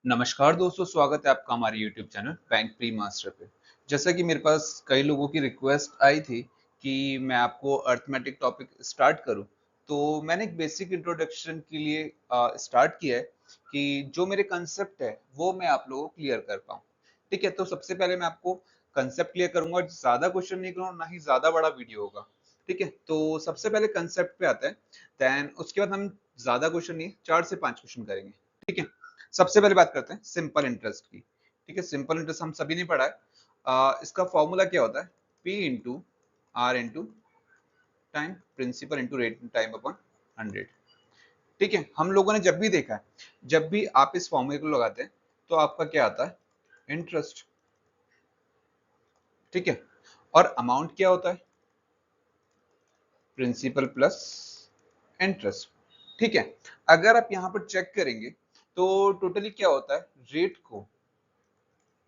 नमस्कार दोस्तों, स्वागत है आपका हमारे YouTube channel bank pre master पे। जैसा कि मेरे पास कई लोगों की रिक्वेस्ट आई थी कि मैं आपको अरिथमेटिक टॉपिक स्टार्ट करूं, तो मैंने एक बेसिक इंट्रोडक्शन के लिए स्टार्ट किया है कि जो मेरे कंसेप्ट है वो मैं आप लोगों को क्लियर कर पाऊं। ठीक है, तो सबसे पहले मैं आपको कंसेप्ट क्लियर करूंगा, ज्यादा क्वेश्चन नहीं करूंगा, ना ही ज्यादा बड़ा वीडियो होगा। ठीक है, तो सबसे पहले कंसेप्ट पे आते हैं, देन उसके बाद हम ज्यादा क्वेश्चन नहीं 4 से 5 क्वेश्चन करेंगे। ठीक है, सबसे पहले बात करते हैं सिंपल इंटरेस्ट की। ठीक है, सिंपल इंटरेस्ट हम सभी ने पढ़ा है। इसका फॉर्मूला क्या होता है? P into R into time principal into rate time upon 100। ठीक है, हम लोगों ने जब भी देखा है, जब भी आप इस फॉर्मूले को लगाते हैं तो आपका क्या आता है? इंटरेस्ट। ठीक है, और अमाउंट क्या होता है? Principal plus interest. ठीक है, अगर आप यहां पर चेक करेंगे तो टोटली क्या होता है? रेट को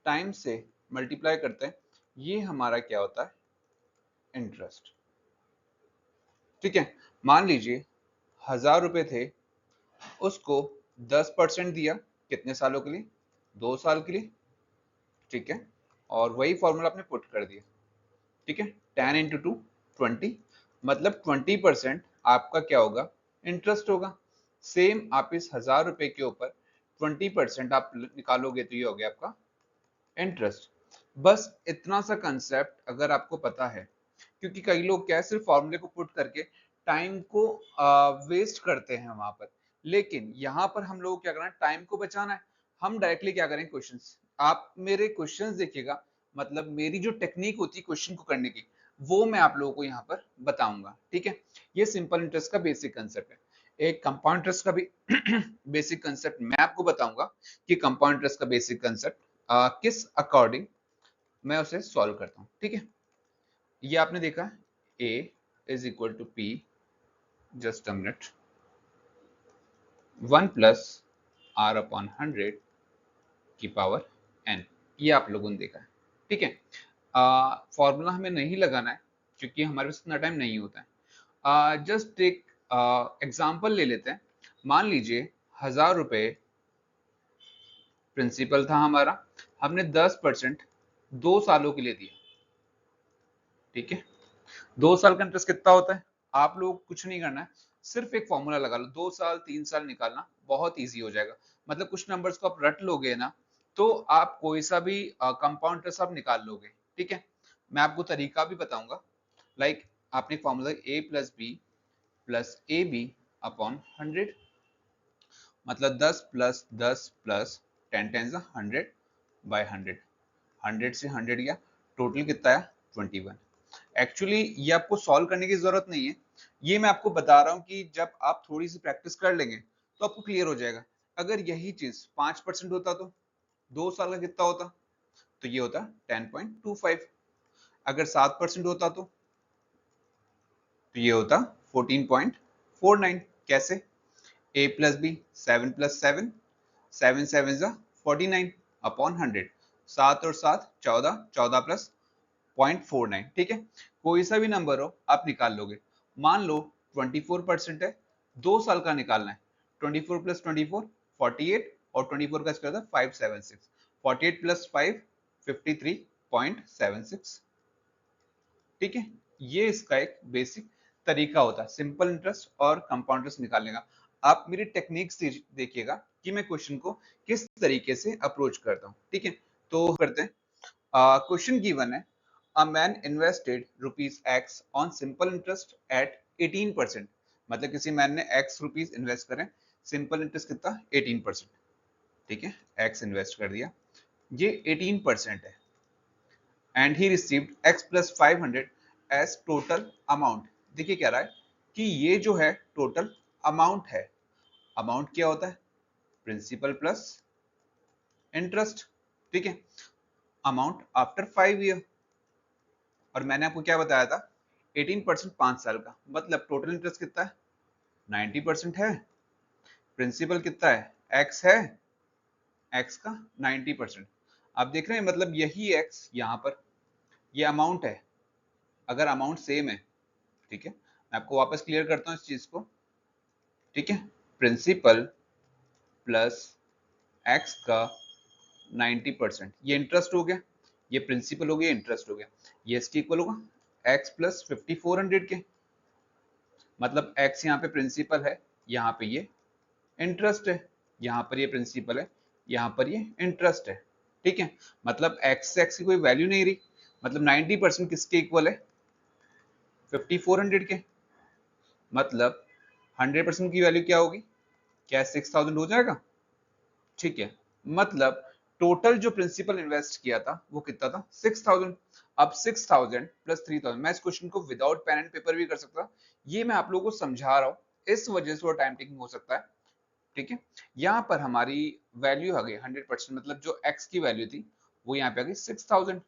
टाइम से मल्टीप्लाई करते हैं, ये हमारा क्या होता है? इंटरेस्ट। ठीक है, मान लीजिए 1000 रुपए थे, उसको 10% दिया, कितने सालों के लिए? 2 साल के लिए। ठीक है, और वही फॉर्मूला आपने पुट कर दिया। ठीक है, 10 इंटू 2 20, मतलब 20% आपका क्या होगा? इंटरेस्ट होगा। सेम आप इस 1000 रुपए के ऊपर 20% आप निकालोगे तो ये हो गया आपका इंटरेस्ट। बस इतना सा कंसेप्ट अगर आपको पता है, क्योंकि कई लोग क्या है, सिर्फ फॉर्मूले को पुट करके टाइम को वेस्ट करते हैं वहां पर। लेकिन यहाँ पर हम लोग को क्या करना है? टाइम को बचाना है। हम डायरेक्टली क्या करें? क्वेश्चंस, आप मेरे क्वेश्चंस देखिएगा, मतलब मेरी जो टेक्निक होती है क्वेश्चन को करने की, वो मैं आप लोगों को यहाँ पर बताऊंगा। ठीक है, ये सिंपल इंटरेस्ट का बेसिक कंसेप्ट है। एक कंपाउंड इंटरेस्ट का भी बेसिक कंसेप्ट मैं आपको बताऊंगा कि कंपाउंड इंटरेस्ट का बेसिक कंसेप्ट किस अकॉर्डिंग मैं उसे सॉल्व करता हूँ। ठीक है, ये आपने देखा a is equal to p, just a minute, 1 plus r upon 100 की पावर n, ये आप लोगों ने देखा है। ठीक है, फॉर्मूला हमें नहीं लगाना है क्योंकि हमारे पास इतना टाइम नहीं होता है। जस्ट एक एग्जांपल ले लेते हैं। मान लीजिए 1000 रुपए प्रिंसिपल था हमारा, हमने 10% 2 सालों के लिए दिया। ठीक है, 2 साल का इंटरेस्ट कितना होता है? आप लोग कुछ नहीं करना है, सिर्फ एक फॉर्मूला लगा लो, 2 साल 3 साल निकालना बहुत इजी हो जाएगा। मतलब कुछ नंबर्स को आप रट लोगे ना, तो आप कोई सा भी कंपाउंड इंटरेस्ट आप निकाल लोगे। ठीक है, मैं आपको तरीका भी बताऊंगा। लाइक आपने formula a plus B plus A B upon 100, मतलब 10 प्लस 10 प्लस 10 टेन 100 बाय 100, 100 से 100 गया, टोटल कितना है? 21। एक्चुअली ये आपको सॉल्व करने की जरूरत नहीं है, ये मैं आपको बता रहा हूँ कि जब आप थोड़ी सी प्रैक्टिस कर लेंगे तो आपको क्लियर हो जाएगा। अगर यही चीज 5% होता तो 2 साल का कितना होता? तो ये होता 10.25। अगर 7% होता तो ये होता 14.49। कैसे? a plus B, 7 plus 7, 7 7 49 upon 100, 7 और 7 14, 14 प्लस 0.49। ठीक है, कोई सा भी नंबर हो आप निकाल लोगे। मान लो 24% है, 2 साल का निकालना है। 24 प्लस 24 48, और 24 का स्क्वायर था 576, 48 प्लस 5 53.76। ठीक है, ये इसका एक बेसिक तरीका होता है सिंपल इंटरेस्ट और कंपाउंड इंटरेस्ट निकालने का। आप मेरी टेक्निक्स देखिएगा कि मैं क्वेश्चन को किस तरीके से अप्रोच करता हूँ। ठीक है, तो करते हैं। क्वेश्चन गिवन है, a man invested rupees x on simple interest at 18%, मतलब किसी मैन ने x रुपीज इन्वेस्ट करें, सिंपल इंटरेस्ट कितना? 18%। ठीक है, x इन्वेस्ट कर दिया, ये 18% है, and he received x plus 500 as total amount. देखिए क्या रहा है कि ये जो है टोटल अमाउंट है। अमाउंट क्या होता है? Principal plus interest. ठीक है, अमाउंट आफ्टर 5 ईयर, और मैंने आपको क्या बताया था? 18% 5 साल का, मतलब टोटल इंटरेस्ट कितना है? 90% है। प्रिंसिपल कितना है? एक्स है, एक्स का 90%। आप देख रहे हैं, मतलब यही एक्स यहाँ पर ये अमाउंट है, अगर अमाउंट सेम है। ठीक है, मैं आपको वापस क्लियर करता हूँ इस चीज को। ठीक है, प्रिंसिपल प्लस x का 90%, ये इंटरेस्ट हो गया, ये प्रिंसिपल हो गया, इंटरेस्ट हो गया, ये इसकी इक्वल होगा x प्लस 5400 के, मतलब x यहाँ पे प्रिंसिपल है, यहाँ पे ये इंटरेस्ट है, यहाँ पर ये प्रिंसिपल है, यहाँ पर ये इंटरेस्ट है। ठीक है, मतलब x से x की कोई वैल्यू नहीं रही, मतलब 90% किसके इक्वल है, 5400 के, मतलब 100% की वैल्यू क्या होगी, क्या 6000 हो जाएगा। ठीक है, मतलब टोटल जो प्रिंसिपल इन्वेस्ट किया था वो कितना था, 6000। अब 6000 प्लस 3000, मैं इस क्वेश्चन को विदाउट पेन एंड पेपर भी कर सकता, ये मैं आप लोगों को समझा रहा हूँ, इस वजह से वो टाइम टेकिंग हो सकता है। ठीक है, यहाँ पर हमारी वैल्यू आ गई 100%, मतलब जो x की वैल्यू थी वो यहाँ पे आ गई 6000।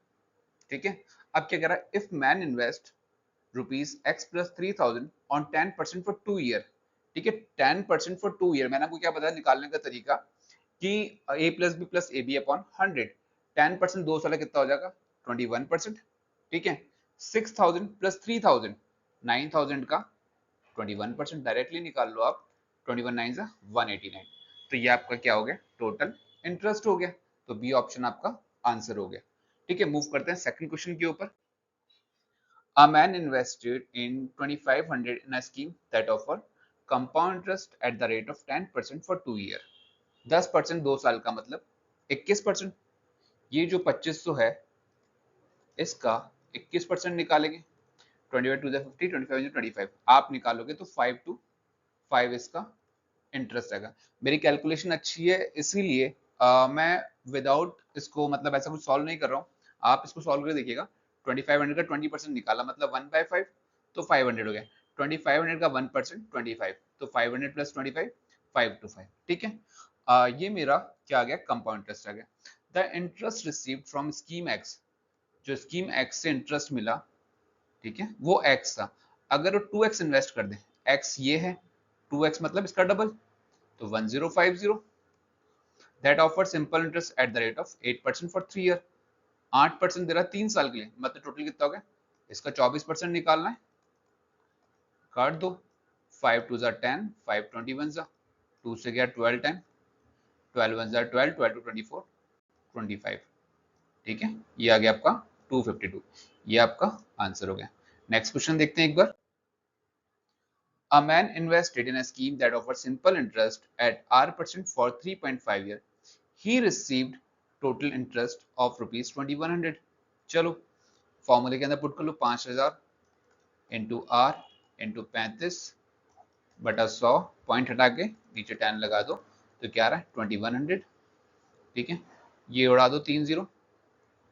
ठीक है, अब क्या कह रहा है, if man invest rupees x plus 3000 on 10% for 2 year. ठीक है, 10% फॉर 2 ईयर, मैंने आपको क्या बताया निकालने का तरीका, कि a plus B plus A B upon 100, 10% 2 साल कितना हो जाएगा, 21%। ठीक है, 6000 प्लस 3000, 9000 का 21% डायरेक्टली निकाल लो आप, 21 9 जा 189, तो ये आपका क्या हो गया, टोटल इंटरेस्ट हो गया, तो बी ऑप्शन आपका आंसर हो गया। ठीक है, मूव करते हैं सेकंड क्वेश्चन के ऊपर। A man invested in 2500 in a scheme that offered compound interest at the rate of 10% for 2 year। 10% 2 साल का मतलब 21%। ये जो 2500 है इसका 21% निकालेंगे, 25 टू 50, 25 25 आप निकालोगे तो 5 to 5 इसका इंटरेस्ट आएगा। मेरी कैलकुलेशन अच्छी है इसीलिए मैं विदाउट इसको मतलब ऐसा कुछ सॉल्व नहीं कर रहा हूँ, आप इसको सॉल्व करके देखिएगा। 2500 का 20% निकाला मतलब 1/5, तो 500 हो गया। 2500 का 1% 25, तो 500 प्लस 25 5 to 5। ठीक है, ये मेरा क्या आ गया, कंपाउंड इंटरेस्ट आ गया। The interest received from scheme x, जो स्कीम एक्स से इंटरेस्ट मिला, ठीक है, वो एक्स था। अगर वो 2x इन्वेस्ट कर दे, एक्स ये है, 2x मतलब इसका डबल, तो 1050, that offer simple interest at the rate of 8% for 3 year. 8% दे रहा है 3 साल के लिए, मतलब टोटल कितना हो गया, इसका 24% निकालना है, काट दो, 5 2 जा 10, 5 21 जा, 2 से गया 12 टाइम, 12 1 जा 12, 12 टू 24 25। ठीक है, ये आ गया आपका 252, ये आपका आंसर हो गया। नेक्स्ट क्वेश्चन देखते हैं एक बार। A man invested in a scheme that offered simple interest at R% for 3.5 years. He received total interest of rupees 2100। चलो फॉर्मूले के अंदर पुट कर लो, 5000 इंटू आर इंटू 35 बटा 100, पॉइंट हटा के नीचे 10 लगा दो, तो क्या आ रहा है 2100। ठीक है, ये उड़ा दो 3 जीरो,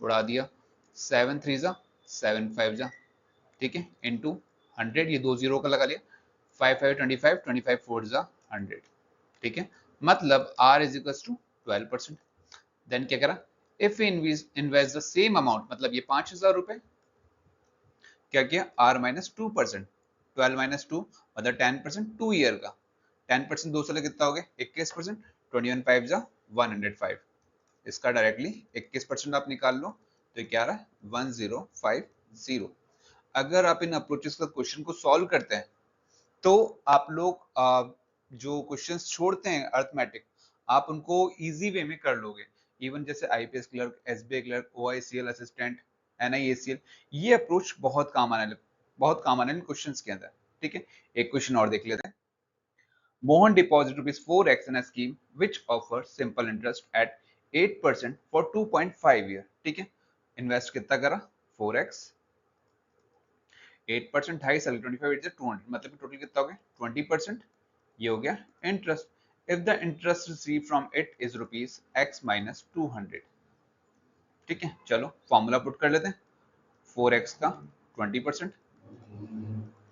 उड़ा दिया, 7 3 जा 7 5 जा, ठीक है, इंटू 100, ये 2 जीरो का लगा लिया, 5 5 25, 25 4 जा 100। ठीक है, मतलब R is equal to 12%। Then क्या करा, if invest the same amount, मतलब ये 5000 रुपए, क्या किया, R माइनस 2%, 12 माइनस 2 मतलब 10%, 2 ईयर का 10% 2 साल कितना हो गया 21%, 21 5 जा 105, इसका डायरेक्टली 21% आप निकाल लो, तो क्या आ रहा है 1050। अगर आप इन अप्रोचेस का क्वेश्चन को सॉल्व करते हैं तो आप लोग जो क्वेश्चंस छोड़ते हैं अर्थमेटिक, आप उनको इजी वे में कर लोगे। इवन जैसे IPS clerk, SBI clerk, OICL assistant, NIACL, ये अप्रोच बहुत काम आने क्वेश्चंस के अंदर। ठीक है, एक क्वेश्चन और देख लेते हैं। Mohan deposit rupees 4x in a scheme which offer simple interest eight 8% for 2.5 year. ठीक है, इन्वेस्ट कितना करा, 4x, 8% 2.5 साल, 25 8 200, मतलब टोटल कितना हो गया 20%, ये हो गया interest. If the interest receive from it is rupees x minus 200। ठीक है, चलो फॉर्मूला पुट कर लेते हैं, 4x का 20%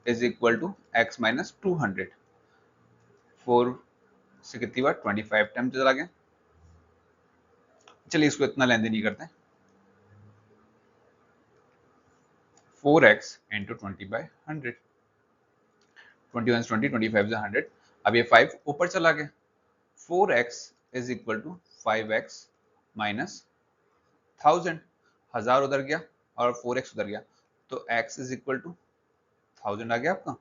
is equal to x minus 200, 4 से कितनी बार 25 टाइम चला गया, चलिए इसको इतना लेंदी नहीं करते, 4x इंटू 20/100, 21 20, 25 100, अब ये 5 ऊपर चला गया, 4x is equal to 5x minus 1000, 1000 उधर गया और 4x उधर गया, तो x इज इक्वल टू 1000 आ गया आपका।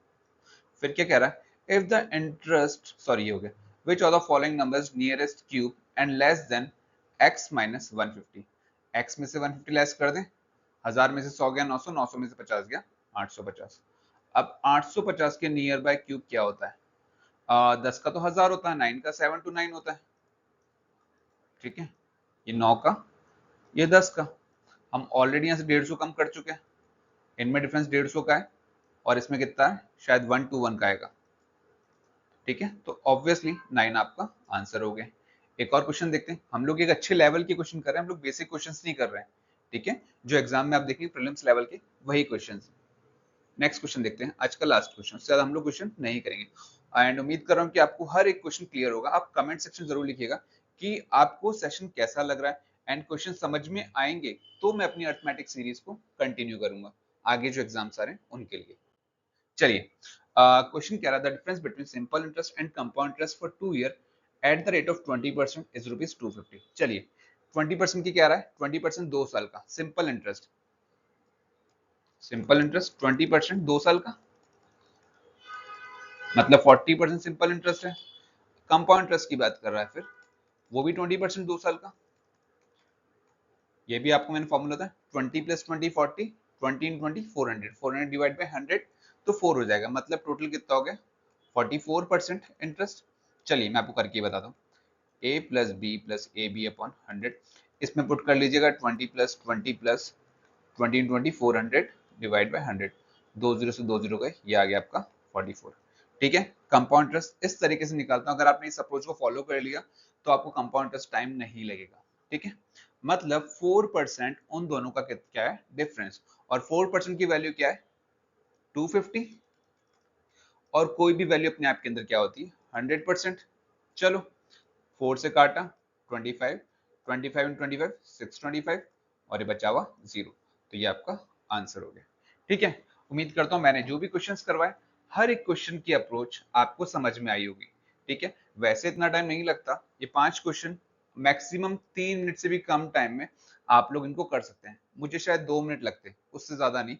फिर क्या कह रहा है, इफ द इंटरेस्ट, सॉरी ये हो गया, which of the following numbers nearest cube and less than x minus 150। x में से 150 लेस कर दें, 1000 में से 100 गया 900, 900 में से 50 गया 850। अब 850 के नियर बाय क्यूब क्या होता है? 10 का तो 1000 होता है, 9 का 7 to 9 होता है, ठीक है। ये 9 का, ये 10 का। हम ऑलरेडी यहाँ से 150 कम कर चुके हैं, इनमें डिफरेंस 150 का है और इसमें कितना है, शायद 1 to 1 का आएगा, ठीक है। तो ऑब्वियसली 9 आपका आंसर हो गया। एक और क्वेश्चन देखते हैं। हम लोग एक अच्छे लेवल के क्वेश्चन कर रहे हैं, हम लोग बेसिक क्वेश्चंस नहीं कर रहे हैं, ठीक है। जो एग्जाम में आप देखेंगे प्रीलिम्स लेवल के वही क्वेश्चंस। नेक्स्ट क्वेश्चन देखते हैं, आज का लास्ट क्वेश्चन, उससे ज्यादा हम लोग क्वेश्चन नहीं करेंगे। एंड उम्मीद कर रहा हूँ कि आपको हर एक क्वेश्चन क्लियर होगा। आप कमेंट सेक्शन जरूर लिखिएगा कि आपको सेशन कैसा लग रहा है, एंड क्वेश्चन समझ में आएंगे तो मैं अपनी अरिथमेटिक सीरीज को कंटिन्यू करूंगा आगे जो एग्जाम्स आ रहे हैं उनके लिए। चलिए, क्वेश्चन कह रहा था difference between simple interest and compound interest for 2 year at the rate of 20% is ₹250। चलिए, 20% की क्या रहा है, 20% 2 साल का सिंपल इंटरेस्ट। सिंपल इंटरेस्ट 20% 2 साल का, मतलब 40% सिंपल इंटरेस्ट है। कंपाउंड इंटरेस्ट की बात कर रहा है फिर, वो भी 20% 2 साल का। ये भी आपको मैंने फॉर्मूला था 20 + 20 40, 20 × 20 400, 400 डिवाइड बाय 100 तो 4 हो जाएगा, मतलब टोटल कितना हो गया 44% इंटरेस्ट। चलिए मैं आपको करके बताता हूँ, a + b + ab/100, इसमें पुट कर लीजिएगा 20 + 20 + 20 × 20 400 डिवाइड बाय 100, 2 0 से 2 0 गए, ये आ गया आपका 44, ठीक है। कंपाउंड इंटरेस्ट इस तरीके से निकालता हूँ। अगर आपने इस अप्रोच को फॉलो कर लिया तो आपको कंपाउंड इंटरेस्ट टाइम नहीं लगेगा, ठीक है। मतलब 4% उन दोनों का क्या है, डिफरेंस, और 4% की वैल्यू क्या है 250, और कोई भी वैल्यू अपने आप के अंदर क्या होती है 100%। चलो 4 से काटा 25, 25 × 25 625, और ये बचा हुआ 0, तो ये आपका आंसर हो गया, ठीक है। उम्मीद करता हूँ मैंने जो भी क्वेश्चंस करवाए हर एक क्वेश्चन की अप्रोच आपको समझ में आई होगी, ठीक है। वैसे इतना टाइम नहीं लगता, ये 5 क्वेश्चन मैक्सिमम 3 मिनट से भी कम टाइम में आप लोग इनको कर सकते हैं। मुझे शायद 2 मिनट लगते हैं, उससे ज्यादा नहीं,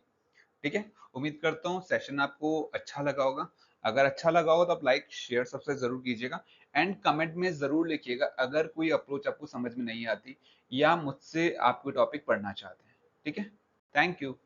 ठीक है। उम्मीद करता हूँ सेशन आपको अच्छा लगा होगा। अगर अच्छा लगा हो तो आप लाइक शेयर सब्सक्राइब जरूर कीजिएगा, एंड कमेंट में जरूर लिखिएगा अगर कोई अप्रोच आपको समझ में नहीं आती या मुझसे आप कोई टॉपिक पढ़ना चाहते हैं, ठीक है। Thank you.